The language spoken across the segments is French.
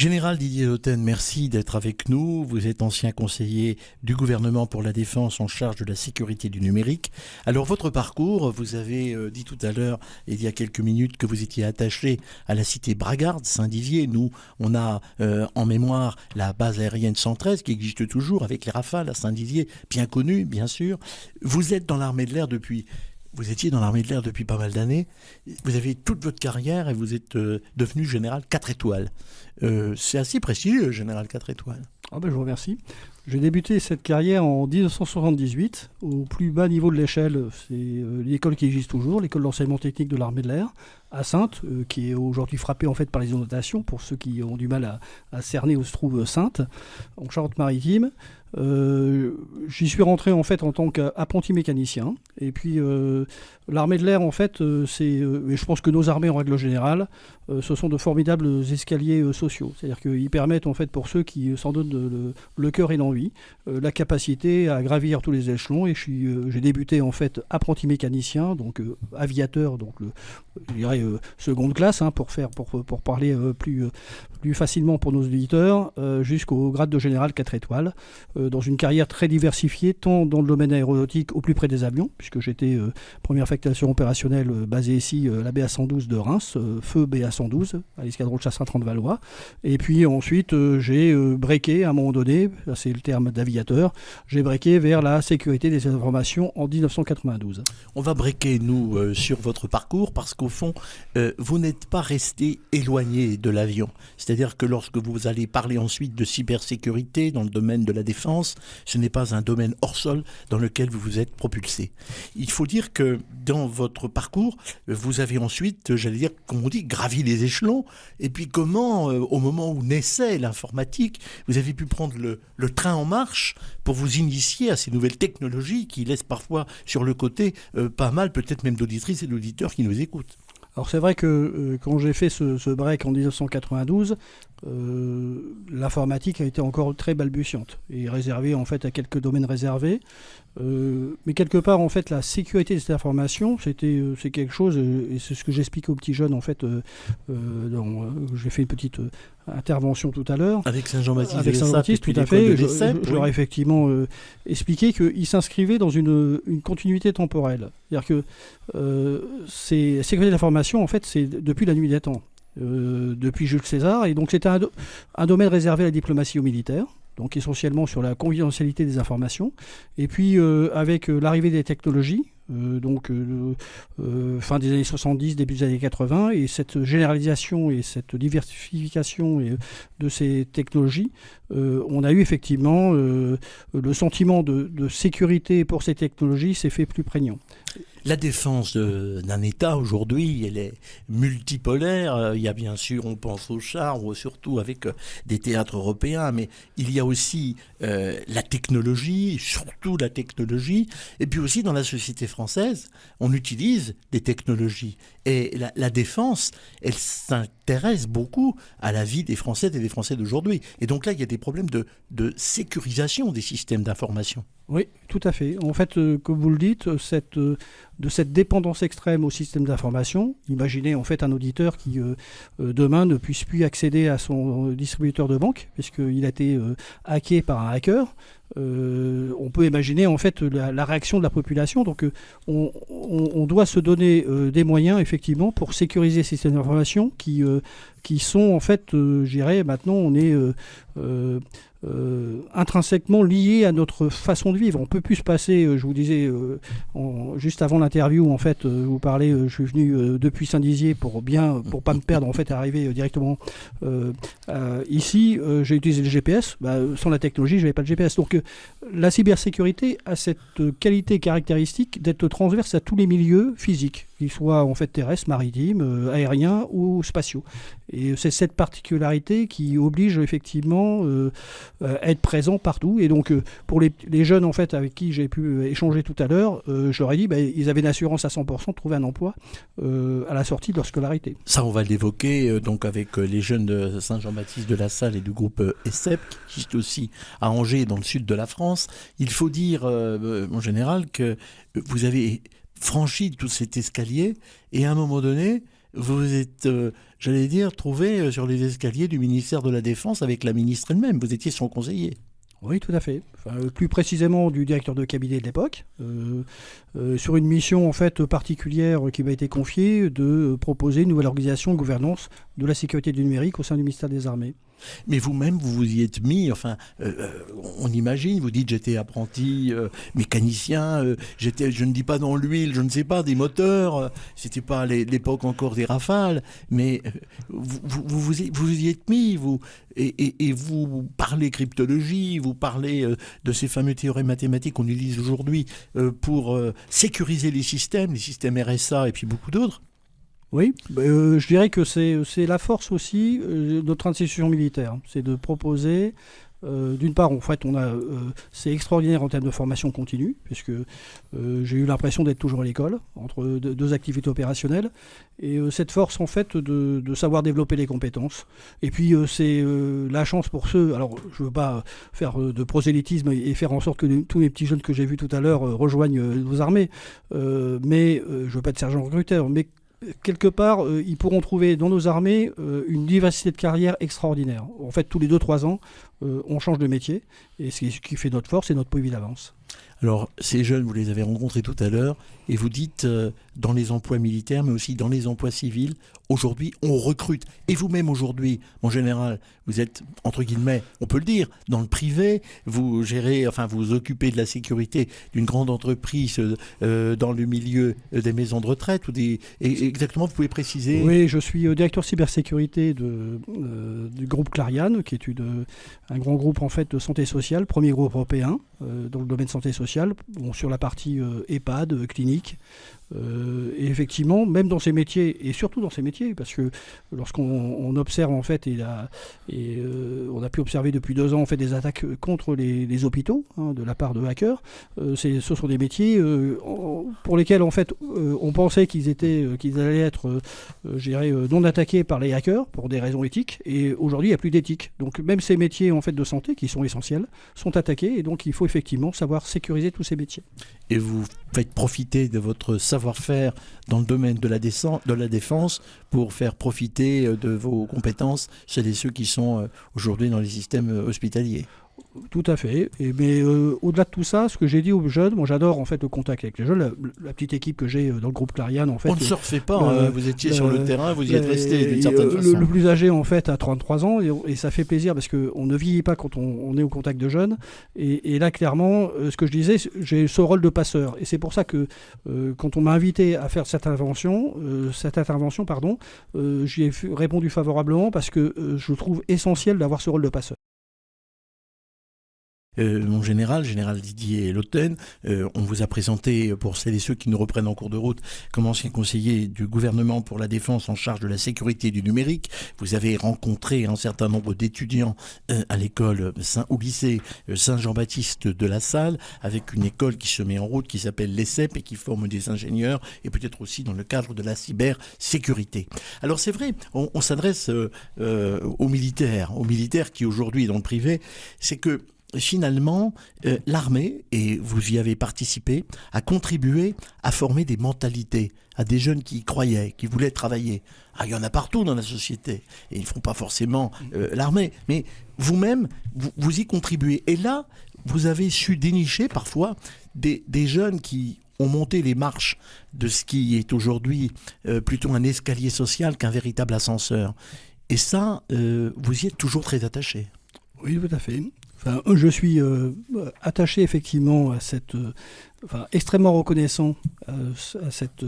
Général Didier Lautenne, merci d'être avec nous. Vous êtes ancien conseiller du gouvernement pour la défense en charge de la sécurité du numérique. Alors votre parcours, vous avez dit tout à l'heure, il y a quelques minutes, que vous étiez attaché à la cité Bragarde, Saint-Dizier. Nous, on a en mémoire la base aérienne 113 qui existe toujours avec les Rafales à Saint-Dizier, bien connue, bien sûr. Vous êtes dans l'armée de l'air depuis... Vous étiez dans l'armée de l'air depuis pas mal d'années. Vous avez toute votre carrière et vous êtes devenu général 4 étoiles. C'est assez prestigieux, général 4 étoiles. Ah ben, je vous remercie. J'ai débuté cette carrière en 1978, au plus bas niveau de l'échelle. C'est l'école qui existe toujours, l'école d'enseignement technique de l'armée de l'air, à Saintes, qui est aujourd'hui frappée en fait par les inondations, pour ceux qui ont du mal à cerner où se trouve Saintes, en Charente-Maritime. J'y suis rentré en fait en tant qu'apprenti mécanicien. Et puis l'armée de l'air en fait, et je pense que nos armées en règle générale, ce sont de formidables escaliers sociaux. C'est-à-dire qu'ils permettent en fait pour ceux qui s'en donnent le cœur et l'envie, la capacité à gravir tous les échelons. Et j'ai débuté en fait apprenti mécanicien, donc aviateur, donc je dirais seconde classe, pour parler plus facilement pour nos auditeurs, jusqu'au grade de général 4 étoiles. Dans une carrière très diversifiée, tant dans le domaine aéronautique au plus près des avions, puisque j'étais première affectation opérationnelle basée ici, la BA-112 de Reims, feu BA-112, à l'escadron de chasse intrant de Valois. Et puis ensuite, j'ai breaké à un moment donné, c'est le terme d'aviateur, j'ai breaké vers la sécurité des informations en 1992. On va breaker, nous, sur votre parcours, parce qu'au fond, vous n'êtes pas resté éloigné de l'avion. C'est-à-dire que lorsque vous allez parler ensuite de cybersécurité dans le domaine de la défense, ce n'est pas un domaine hors sol dans lequel vous vous êtes propulsé. Il faut dire que dans votre parcours, vous avez ensuite, j'allais dire, comme on dit, gravi les échelons. Et puis comment, au moment où naissait l'informatique, vous avez pu prendre le train en marche pour vous initier à ces nouvelles technologies qui laissent parfois sur le côté pas mal, peut-être même d'auditrices et d'auditeurs qui nous écoutent. Alors c'est vrai que quand j'ai fait ce break en 1992, l'informatique a été encore très balbutiante et réservée en fait à quelques domaines réservés. Mais quelque part en fait la sécurité de cette information c'est quelque chose, et c'est ce que j'explique aux petits jeunes en fait. J'ai fait une petite intervention tout à l'heure avec Saint-Jean-Baptiste, tout à fait. Je leur ai effectivement expliqué qu'ils s'inscrivaient dans une continuité temporelle. C'est-à-dire que la sécurité de l'information en fait c'est depuis la nuit des temps. Depuis Jules César, et donc c'était un domaine réservé à la diplomatie aux militaires, donc essentiellement sur la confidentialité des informations, et puis avec l'arrivée des technologies, fin des années 70, début des années 80, et cette généralisation et cette diversification de ces technologies, on a eu effectivement le sentiment de sécurité pour ces technologies s'est fait plus prégnant. La défense d'un État aujourd'hui, elle est multipolaire. Il y a bien sûr, on pense au char, ou surtout avec des théâtres européens, mais il y a aussi la technologie, surtout la technologie. Et puis aussi dans la société française, on utilise des technologies. Et la défense, elle s'intéresse beaucoup à la vie des Françaises et des Français d'aujourd'hui. Et donc là, il y a des problèmes de sécurisation des systèmes d'information. Oui, tout à fait. En fait, comme vous le dites, de cette dépendance extrême au système d'information, imaginez en fait un auditeur qui demain ne puisse plus accéder à son distributeur de banque puisqu'il a été hacké par un hacker. On peut imaginer en fait la réaction de la population. Donc on doit se donner des moyens effectivement pour sécuriser ces systèmes d'information qui sont en fait, je dirais maintenant on est intrinsèquement liés à notre façon de vivre. On ne peut plus se passer, je vous disais juste avant l'interview, en fait, vous parlez, je suis venu depuis Saint-Dizier pour pas me perdre, en fait, arriver directement ici. J'ai utilisé le GPS. Sans la technologie, je n'avais pas de GPS. Donc la cybersécurité a cette qualité caractéristique d'être transverse à tous les milieux physiques, qu'ils soient en fait terrestres, maritimes, aériens ou spatiaux. Et c'est cette particularité qui oblige effectivement à être présent partout. Et donc pour les jeunes en fait avec qui j'ai pu échanger tout à l'heure, je leur ai dit ils avaient une assurance à 100% de trouver un emploi à la sortie de leur scolarité. Ça, on va l'évoquer donc avec les jeunes de Saint-Jean-Baptiste de la Salle et du groupe ESSEP, qui est aussi à Angers, dans le sud de la France. Il faut dire en général que vous avez franchi tout cet escalier et à un moment donné, vous êtes, j'allais dire, trouvé sur les escaliers du ministère de la Défense avec la ministre elle-même. Vous étiez son conseiller. Oui, tout à fait. Enfin, plus précisément du directeur de cabinet de l'époque, sur une mission en fait particulière qui m'a été confiée de proposer une nouvelle organisation de gouvernance de la sécurité du numérique au sein du ministère des Armées. Mais vous-même, vous vous y êtes mis, enfin, on imagine, vous dites j'étais apprenti mécanicien, je ne dis pas dans l'huile, je ne sais pas, des moteurs, c'était pas l'époque encore des Rafales, mais vous y êtes mis, et vous parlez cryptologie, vous parlez de ces fameux théorèmes mathématiques qu'on utilise aujourd'hui pour sécuriser les systèmes RSA et puis beaucoup d'autres. Oui, je dirais que c'est la force aussi de notre institution militaire. C'est de proposer, d'une part, en fait, c'est extraordinaire en termes de formation continue, puisque j'ai eu l'impression d'être toujours à l'école, entre deux activités opérationnelles, et cette force, en fait, de savoir développer les compétences. Et puis, c'est la chance pour ceux, alors je ne veux pas faire de prosélytisme et faire en sorte que tous les petits jeunes que j'ai vus tout à l'heure rejoignent nos armées, mais je ne veux pas être sergent recruteur, mais quelque part, ils pourront trouver dans nos armées une diversité de carrières extraordinaire. En fait, tous les 2-3 ans, on change de métier, et c'est ce qui fait notre force et notre polyvalence. Alors, ces jeunes, vous les avez rencontrés tout à l'heure, et vous dites, dans les emplois militaires, mais aussi dans les emplois civils, aujourd'hui, on recrute. Et vous-même, aujourd'hui, mon général, vous êtes, entre guillemets, on peut le dire, dans le privé, vous gérez, enfin, vous occupez de la sécurité d'une grande entreprise dans le milieu des maisons de retraite, exactement, vous pouvez préciser? Oui, je suis directeur cybersécurité du groupe Clariane, qui est un grand groupe, en fait, de santé sociale, premier groupe européen, dans le domaine santé sociale, sur la partie EHPAD, clinique. Et effectivement, même dans ces métiers, et surtout dans ces métiers, parce que lorsqu'on observe en fait, on a pu observer depuis 2 ans en fait des attaques contre les hôpitaux de la part de hackers, ce sont des métiers pour lesquels en fait on pensait qu'ils allaient être, je dirais, non attaqués par les hackers pour des raisons éthiques, et aujourd'hui il n'y a plus d'éthique. Donc même ces métiers en fait de santé qui sont essentiels sont attaqués, et donc il faut effectivement savoir sécuriser tous ces métiers. Et vous faites profiter de votre savoir-faire dans le domaine de la défense pour faire profiter de vos compétences chez ceux qui sont aujourd'hui dans les systèmes hospitaliers. Tout à fait. Mais au-delà de tout ça, ce que j'ai dit aux jeunes, moi j'adore en fait le contact avec les jeunes. La petite équipe que j'ai dans le groupe Clariane, en fait. On ne se refait pas. Vous étiez sur le terrain, vous y êtes resté d'une certaine façon. Le plus âgé en fait a 33 ans et ça fait plaisir parce qu'on ne vieillit pas quand on est au contact de jeunes. Et là clairement, ce que je disais, j'ai ce rôle de passeur. Et c'est pour ça que quand on m'a invité à faire cette intervention, j'y ai répondu favorablement parce que je trouve essentiel d'avoir ce rôle de passeur. Mon général Didier Lotten, on vous a présenté, pour celles et ceux qui nous reprennent en cours de route, comme ancien conseiller du gouvernement pour la défense en charge de la sécurité du numérique. Vous avez rencontré un certain nombre d'étudiants à l'école au lycée Saint-Jean-Baptiste de La Salle, avec une école qui se met en route, qui s'appelle l'ESSEP et qui forme des ingénieurs, et peut-être aussi dans le cadre de la cybersécurité. Alors c'est vrai, on s'adresse aux militaires qui aujourd'hui dans le privé, c'est que finalement, l'armée, et vous y avez participé, a contribué à former des mentalités, à des jeunes qui y croyaient, qui voulaient travailler. Ah, il y en a partout dans la société, et ils ne font pas forcément l'armée, mais vous-même, vous y contribuez. Et là, vous avez su dénicher parfois des jeunes qui ont monté les marches de ce qui est aujourd'hui plutôt un escalier social qu'un véritable ascenseur. Et ça, vous y êtes toujours très attaché. Oui, tout à fait. Enfin, je suis attaché effectivement à extrêmement reconnaissant à cette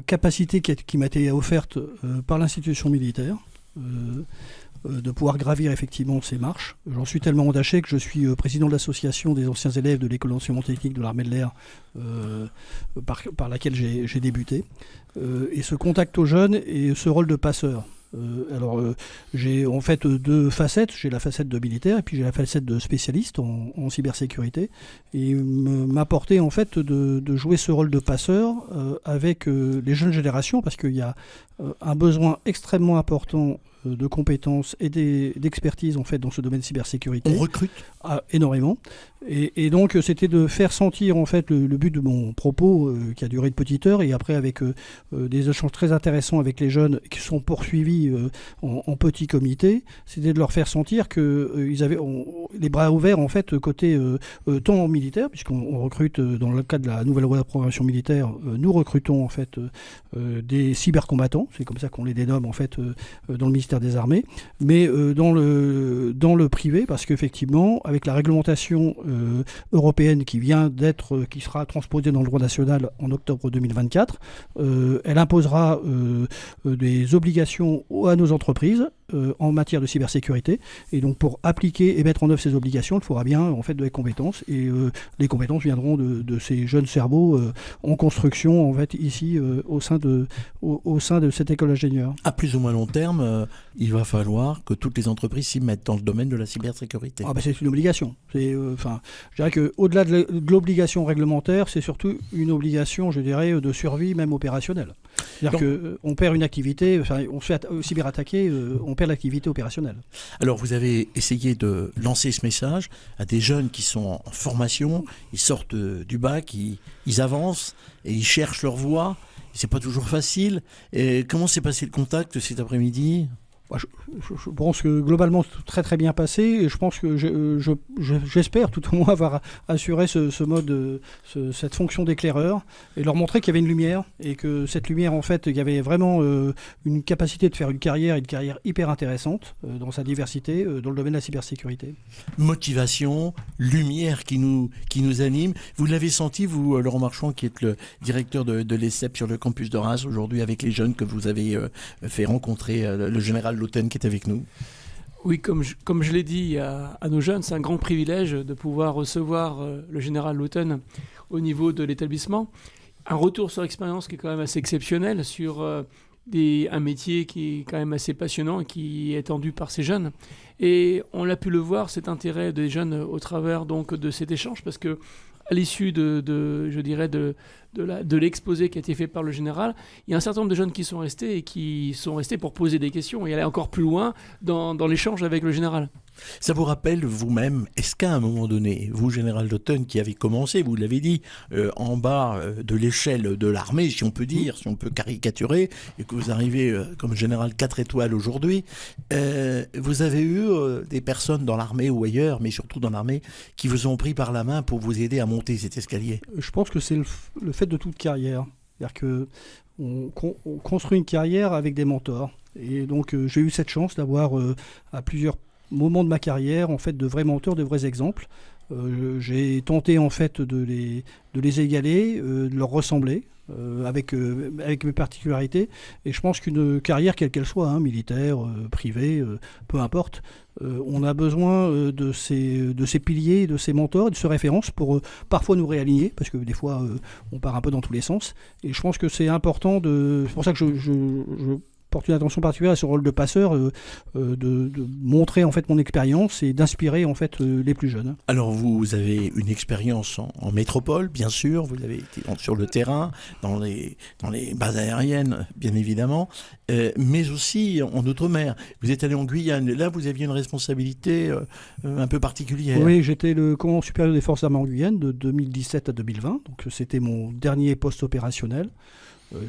capacité qui m'a été offerte par l'institution militaire de pouvoir gravir effectivement ces marches. J'en suis tellement attaché que je suis président de l'association des anciens élèves de l'école d'enseignement technique de l'armée de l'air par laquelle j'ai débuté. Et ce contact aux jeunes et ce rôle de passeur. J'ai en fait 2 facettes. J'ai la facette de militaire et puis j'ai la facette de spécialiste en cybersécurité. Et m'apporter en fait de jouer ce rôle de passeur avec les jeunes générations, parce qu'il y a un besoin extrêmement important de compétences et d'expertise en fait dans ce domaine cybersécurité. On recrute énormément. Et donc c'était de faire sentir en fait le but de mon propos qui a duré une petite heure, et après avec des échanges très intéressants avec les jeunes qui sont poursuivis en petit comité, c'était de leur faire sentir que ils avaient les bras ouverts en fait côté tant militaire, puisqu'on recrute dans le cadre de la nouvelle loi de programmation militaire, nous recrutons en fait des cybercombattants, c'est comme ça qu'on les dénomme en fait dans le ministère des Armées, mais dans le privé, parce qu'effectivement avec la réglementation européenne qui sera transposée dans le droit national en octobre 2024. Elle imposera des obligations à nos entreprises en matière de cybersécurité. Et donc pour appliquer et mettre en œuvre ces obligations, il faudra bien en fait des compétences. Et les compétences viendront de ces jeunes cerveaux en construction en fait ici au sein de cette école d'ingénieurs. À plus ou moins long terme, il va falloir que toutes les entreprises s'y mettent dans le domaine de la cybersécurité. C'est une obligation. Je dirais qu'au-delà de l'obligation réglementaire, c'est surtout une obligation, je dirais, de survie même opérationnelle. C'est-à-dire qu'on perd une activité, on se fait cyberattaquer, on perd l'activité opérationnelle. Alors vous avez essayé de lancer ce message à des jeunes qui sont en formation, ils sortent du bac, ils avancent et ils cherchent leur voie. C'est pas toujours facile. Et comment s'est passé le contact cet après-midi ? Je pense que globalement c'est très très bien passé, et je pense que j'espère tout au moins avoir assuré ce mode, cette fonction d'éclaireur, et leur montrer qu'il y avait une lumière, et que cette lumière en fait il y avait vraiment une capacité de faire une carrière hyper intéressante dans sa diversité dans le domaine de la cybersécurité. Motivation, lumière qui nous anime. Vous l'avez senti, vous, Laurent Marchand, qui êtes le directeur de l'ESCEP sur le campus de Reims aujourd'hui, avec les jeunes que vous avez fait rencontrer, le général Lauten qui est avec nous. Oui, comme je l'ai dit à nos jeunes, c'est un grand privilège de pouvoir recevoir le général Lauten au niveau de l'établissement. Un retour sur expérience qui est quand même assez exceptionnel sur un métier qui est quand même assez passionnant et qui est tendu par ces jeunes. Et on a pu le voir, cet intérêt des jeunes au travers donc de cet échange, parce que à l'issue de l'exposé qui a été fait par le général, il y a un certain nombre de jeunes qui sont restés pour poser des questions et aller encore plus loin dans l'échange avec le général. Ça vous rappelle vous-même, est-ce qu'à un moment donné, vous, général Lauten, qui avez commencé, vous l'avez dit, en bas de l'échelle de l'armée, si on peut dire, si on peut caricaturer, et que vous arrivez comme général 4 étoiles aujourd'hui, vous avez eu des personnes dans l'armée ou ailleurs, mais surtout dans l'armée, qui vous ont pris par la main pour vous aider à monter cet escalier ? Je pense que c'est le fait de toute carrière. C'est-à-dire qu'on construit une carrière avec des mentors. Et donc j'ai eu cette chance d'avoir à plusieurs moments de ma carrière en fait de vrais mentors, de vrais exemples. J'ai tenté en fait de les égaler, de leur ressembler avec mes particularités, et je pense qu'une carrière quelle qu'elle soit, militaire, privée, peu importe, on a besoin de ces piliers, de ces mentors, de ces références pour parfois nous réaligner, parce que des fois on part un peu dans tous les sens, et je pense que c'est important c'est pour ça que je porte une attention particulière à ce rôle de passeur, de montrer en fait mon expérience et d'inspirer en fait les plus jeunes. Alors vous avez une expérience en métropole, bien sûr, vous avez été sur le terrain, dans les bases aériennes, bien évidemment, mais aussi en outre-mer. Vous êtes allé en Guyane, là vous aviez une responsabilité un peu particulière. Oui, j'étais le commandant supérieur des forces armées en Guyane de 2017 à 2020, donc c'était mon dernier poste opérationnel.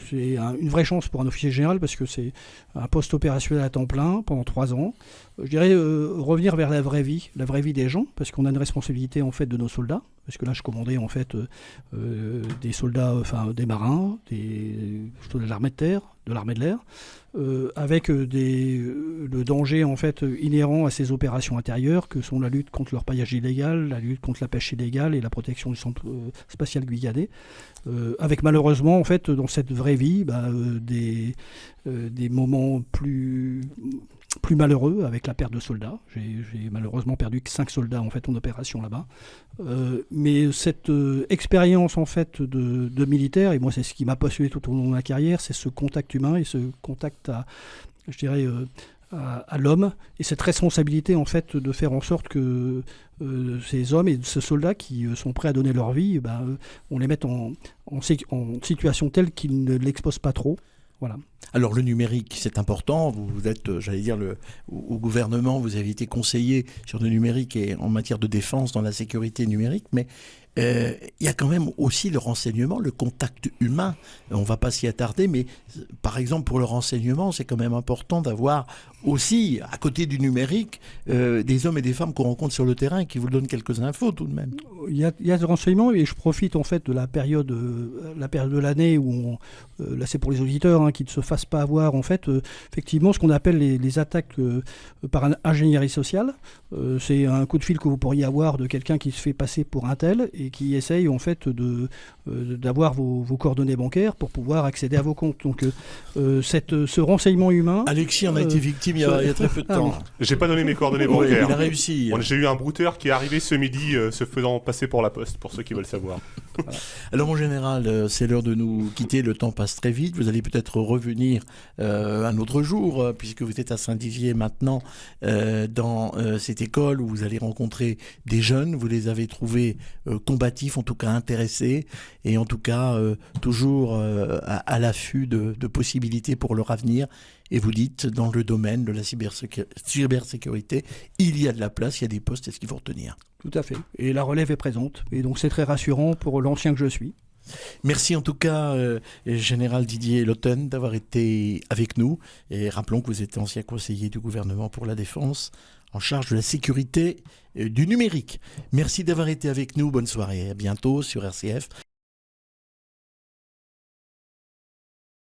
C'est une vraie chance pour un officier général, parce que c'est un poste opérationnel à temps plein pendant 3 ans. Je dirais revenir vers la vraie vie des gens, parce qu'on a une responsabilité en fait de nos soldats, parce que là je commandais en fait des soldats, des marins, de l'armée de terre, de l'armée de l'air, avec le danger en fait inhérent à ces opérations intérieures que sont la lutte contre l'orpaillage illégal, la lutte contre la pêche illégale et la protection du centre spatial guyanais, avec malheureusement en fait dans cette vraie vie des moments plus malheureux avec la perte de soldats. J'ai malheureusement perdu 5 soldats en fait en opération là-bas. Mais cette expérience en fait de militaire, et moi c'est ce qui m'a passionné tout au long de ma carrière, c'est ce contact humain et ce contact à l'homme, et cette responsabilité en fait de faire en sorte que ces hommes et ces soldats qui sont prêts à donner leur vie, on les mette en situation telle qu'ils ne l'exposent pas trop. Voilà. Alors le numérique, c'est important. Vous êtes, j'allais dire, au gouvernement, vous avez été conseiller sur le numérique et en matière de défense dans la sécurité numérique, mais il y a quand même aussi le renseignement, le contact humain. On ne va pas s'y attarder, mais par exemple pour le renseignement, c'est quand même important d'avoir aussi, à côté du numérique, des hommes et des femmes qu'on rencontre sur le terrain et qui vous donnent quelques infos tout de même. Il y a ce renseignement et je profite en fait de la période de l'année où là c'est pour les auditeurs qui ne se fassent pas avoir en fait effectivement ce qu'on appelle les attaques par ingénierie sociale. C'est un coup de fil que vous pourriez avoir de quelqu'un qui se fait passer pour un tel et qui essaye en fait d'avoir vos coordonnées bancaires pour pouvoir accéder à vos comptes. Donc ce renseignement humain... Alexis en a été victime il y a très peu de temps. J'ai pas donné mes coordonnées Oui, bancaires. il a réussi. J'ai eu un brouteur qui est arrivé ce midi se faisant passer pour la poste, pour ceux qui veulent savoir. Voilà. Alors mon général, c'est l'heure de nous quitter, le temps passe très vite, vous allez peut-être revenir un autre jour, puisque vous êtes à Saint-Dizier maintenant, dans cette école où vous allez rencontrer des jeunes, vous les avez trouvés combatifs, en tout cas intéressés, et en tout cas toujours à l'affût de possibilités pour leur avenir. Et vous dites, dans le domaine de la cybersécurité, il y a de la place, il y a des postes, est-ce qu'il faut retenir ? Tout à fait. Et la relève est présente. Et donc c'est très rassurant pour l'ancien que je suis. Merci en tout cas, Général Didier Lotten, d'avoir été avec nous. Et rappelons que vous êtes ancien conseiller du gouvernement pour la défense, en charge de la sécurité du numérique. Merci d'avoir été avec nous. Bonne soirée. À bientôt sur RCF.